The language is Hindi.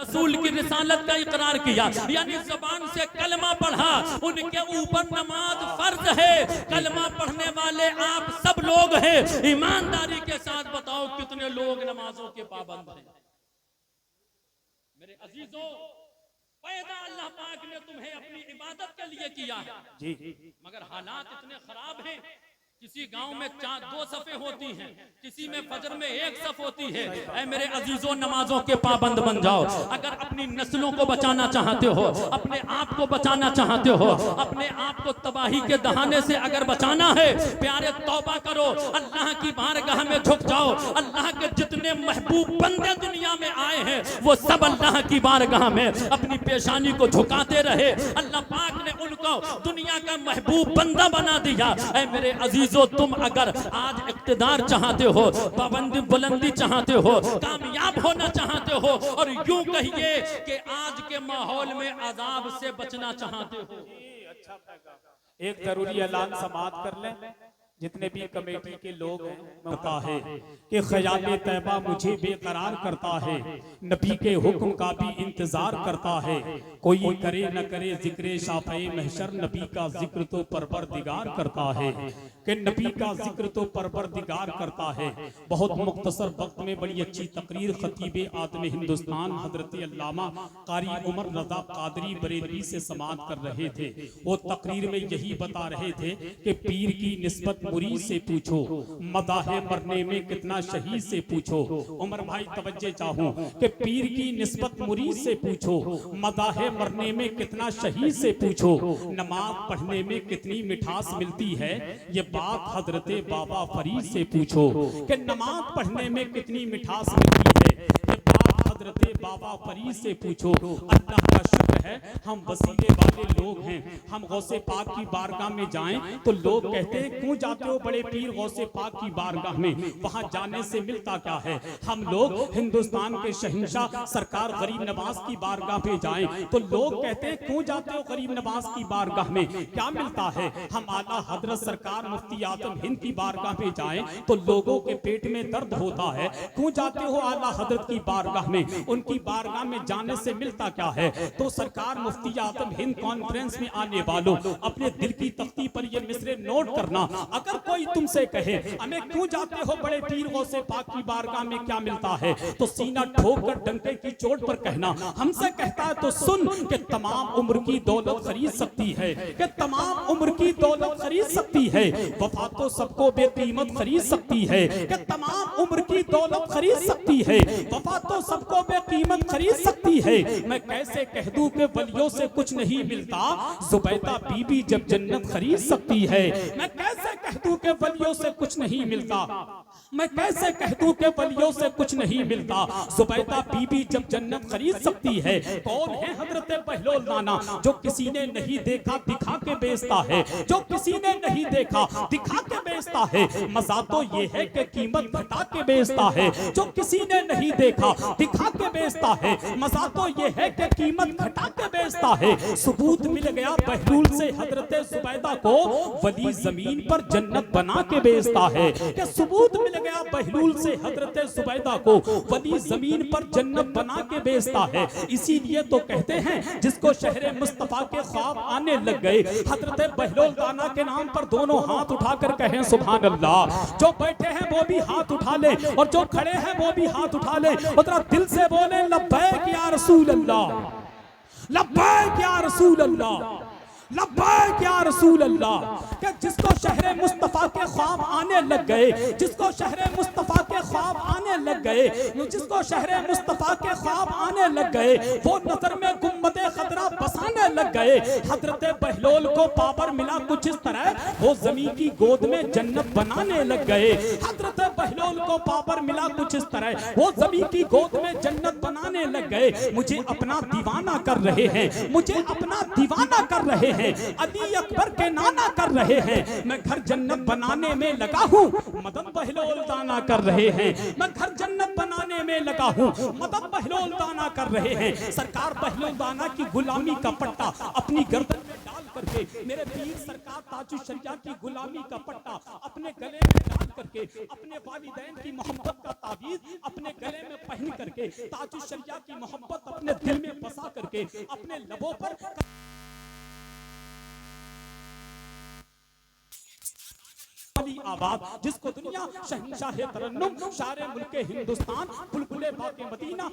रसूल की रिसालत का इकरार किया, यानी ज़बान से कलमा पढ़ा, उनके ऊपर नमाज फर्ज है। कलमा पढ़ने वाले आप सब लोग हैं। ईमानदारी के साथ बताओ कितने लोग नमाजों के पाबंद हैं? मेरे अजीजों, पैदा अल्लाह पाक ने तुम्हें अपनी इबादत के लिए किया है जी, मगर हालात इतने खराब हैं। किसी गांव में 2 सफ़े होती हैं, किसी में फजर में 1 सफ़ होती है। ऐ मेरे अजीजों, नमाजों के पाबंद बन जाओ। अगर अपनी नस्लों को बचाना चाहते हो, अपने आप को बचाना चाहते हो, अपने आप को तबाही के दहाने से अगर बचाना है, प्यारे तौबा करो, अल्लाह की बारगाह में झुक जाओ। अल्लाह के जितने महबूब बंदे दुनिया में आए हैं, वो सब अल्लाह की बारगाह में अपनी पेशानी को झुकाते रहे। अल्लाह पाक ने उनको दुनिया का महबूब बंदा बना दिया। ऐ मेरे अजीज, जो तुम अगर आज इक़्तिदार चाहते हो, पाबंदी बुलंदी चाहते हो, कामयाब होना चाहते हो, और यूं कहिए कि आज के माहौल में अजाब से बचना चाहते हो, एक जरूरी ऐलान समाप्त कर लें। जितने भी कमेटी के लोग हैं, करता है कि ख़याल तैबा मुझे बेकरार करता है, नबी के हुक्म का भी इंतजार करता है। कोई करे न करे जिक्र शाफ़े महशर, नबी का जिक्र तो परवरदिगार करता है, कि नबी का जिक्र तो परवरदिगार करता है। बहुत मुख्तसर वक्त में बड़ी अच्छी तकरीर खतीब आदम हिंदुस्तान हजरत अल्लामा कारी उमर रज़ा कादरी बरेलवी से समाअत कर रहे थे। वो तकरीर में यही बता रहे थे कि पीर की निस्बत मुरीद से पूछो, मदाहे मरने में कितना शहीद से पूछो। उमर भाई तवज्जो चाहूं कि पीर की निस्बत मुरीद से पूछो, मदाहे मरने में कितना शहीद से पूछो, नमाज पढ़ने में कितनी मिठास मिलती है, ये बात हजरत बाबा फरीद से पूछो। कि नमाज पढ़ने में कितनी मिठास मिलती है, ये बात हजरत बाबा फरीद से पूछो। अल्लाह का शुक्र है हम वसीले वाले लोग हैं। हम गौसे पाक की बारगाह में जाएं तो लोग कहते हैं क्यों जाते हो बड़े पीर गौसे पाक की बारगाह में, वहां जाने से मिलता क्या है। हम लोग हिंदुस्तान के शहंशाह सरकार गरीब नवाज की बारगाह में जाएं तो लोग कहते हैं क्यों जाते हो गरीब नवाज की बारगाह में, क्या मिलता है। हम आला हजरत सरकार मुफ्ती आजम हिंद की बारगाह में जाएं तो लोगों के पेट में दर्द होता है, क्यों जाते हो आला हजरत की बारगाह में, उनकी बारगाह में जाने से मिलता क्या है। तो सरकार मुफ्ती आजम हिंद कॉन्फ्रेंस में आने वालों, अपने दिल की तख्ती पर ये मिसरे नोट करना। अगर कोई तुमसे कहे हमें क्यों जाते हो बड़े पीर गौसे पाक की बारगाह में, क्या मिलता है, तो सीना ठोक कर डंके की चोट पर कहना। हमसे कहता है तो सुन कि तमाम उम्र की दौलत खरीद सकती है, कि तमाम उम्र की दौलत खरीद सकती है, वफा तो सबको बेकीमत खरीद सकती है, कि तमाम उम्र की दौलत खरीद सकती है, वफा तो सबको बेकीमत खरीद सकती है। मैं कैसे कह दूं कि वलियों से कुछ नहीं मिलता, जुबैदा बीबी जब जन्नत खरीद सकती है। मैं कैसे कह दूं कि वलियों से कुछ नहीं मिलता, मैं कैसे कह दूं कि वलियों से कुछ नहीं मिलता, जुबैदा बीबी जब जन्नत खरीद सकती है। कौन है हजरत बहलोल दाना, जो किसी ने नहीं देखा दिखा के बेचता है, जो किसी ने नहीं देखा दिखा के बेचता है। मजा तो ये है कि कीमत घटा के बेचता है, जो किसी ने नहीं देखा दिखा के बेचता है। मजा तो ये है कि कीमत घटा के बेचता है। सबूत मिल गया बहलूल से हजरत जुबैदा को, वली जमीन पर जन्नत बना के बेचता है। कि सबूत मिल गया बहलूल से हजरत जुबैदा को, वली जमीन पर जन्नत बना के बेचता है। इसीलिए तो कहते हैं जिसको शहरे मुस्तफा के ख्वाब आने लग गए, हजरत बहलोल दाना के नाम पर दोनों हाथ उठाकर कहें सुभान अल्लाह। जो बैठे हैं वो भी हाथ उठा ले, और जो खड़े हैं वो भी हाथ उठा ले, उतना दिल से बोले लब्बैक या रसूल अल्लाह, लब्बैक या रसूल अल्लाह, लब्बैक या रसूल अल्लाह। कि जिसको शहरे मुस्तफा के ख्वाब आने लग गए, जिसको शहरे मुस्तफा के ख्वाब आने लग गए, जिसको शहरे मुस्तफा के ख्वाब आने लग गए, वो नजर में गुम्बदे खतरा बसाने लग गए। हजरत बहलोल को पावर मिला कुछ इस तरह, वो जमीन की गोद में जन्नत बनाने लग गए। हजरत बहलोल को पावर मिला कुछ इस तरह, वो जमीन की गोद में जन्नत बनाने लग गए। मुझे अपना दीवाना कर रहे हैं, मुझे अपना दीवाना कर रहे हैं, अली अकबर के नाना कर रहे हैं। मैं घर जन्नत बनाने में लगा हूँ, मदद बहलोल दाना कर रहे हैं। मैं घर जन्नत बनाने में लगा हूँ, मदद बहलोल दाना कर रहे हैं। सरकार बहलोल दाना की गुलामी का पट्टा अपनी गर्दन में डाल करके मेरे पीर सरकार ताजुश शरिया की गुलामी का पट्टा अपने गले में डाल करके अपने वालिदैन की मोहब्बत का ताबीज अपने गले में पहन करके ताजुश शरिया की मोहब्बत अपने दिल में बसा करके अपने लबों पर आबाद जिसको दुनिया शहंशाह तरन्नुम शारे मुल्के हिंदुस्तान बुलबुले बाके मदीना